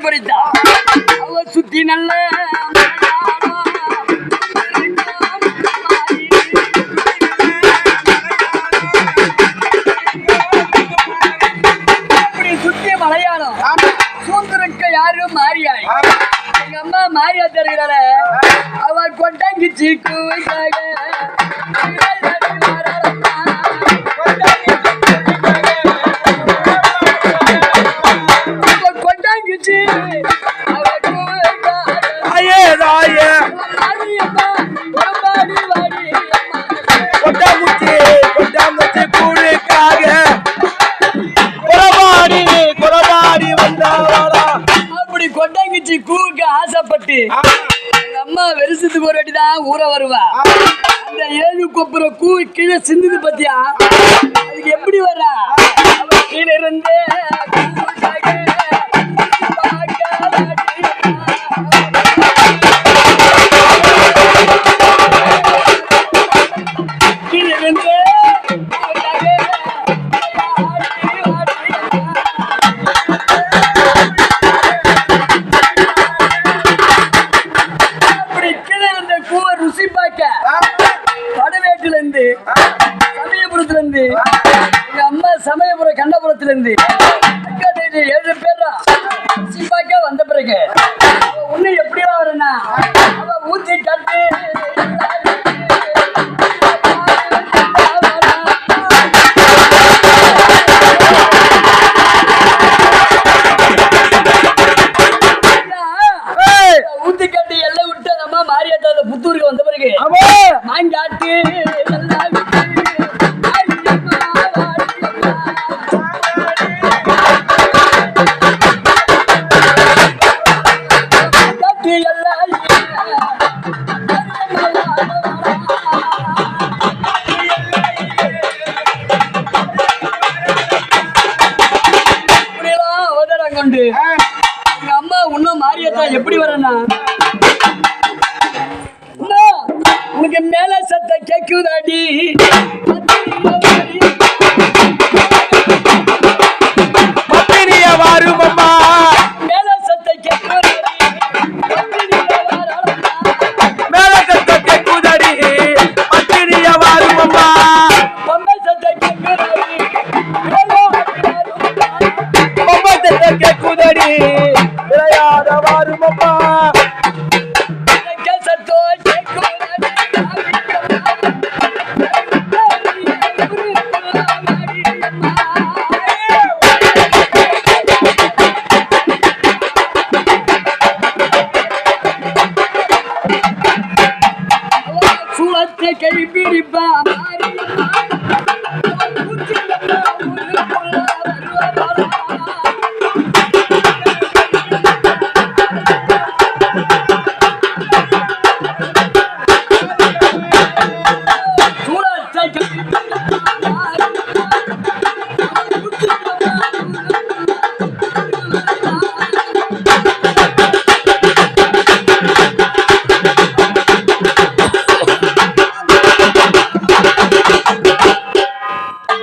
பறித்தா அவ சுத்தி நல்ல சுத்தி மலையாளம் சூந்திருக்க யாரும் மாறியாய் எங்க அம்மா மாறியா தருகிறாள அவ கொண்டாங்கிச்சு கொண்டாங்கிச்சு அப்படி கொண்டாங்கிச்சு கூவுக்கு ஆசைப்பட்டு அம்மா வெறுசத்துக்கு ஒரு வாட்டிதான் ஊற வருவா அந்த ஏழு கொப்புற கூ கீழே சிந்துது பத்தியா அதுக்கு எப்படி வர்றா கீழே இருந்து கீழே இருந்து சமயபுரத்துல இருந்து எங்க அம்மா சமயபுரம் கண்டபுரத்துல இருந்து 7 பேரா சிப்பாக்கா வந்த பிறகு உன்னை எப்படியா வரனா அவ ஊத்தி கட்டு ஊத்தி கட்டி எல்லாம் விட்டு அந்த அம்மா மாரியாத்தா புத்தூருக்கு வந்த பிறகு மாங்காட்டு எங்க அம்மா இன்னும் மாரியத்தா எப்படி வரனா உனக்கு மேல சத்த கேக்குதாடி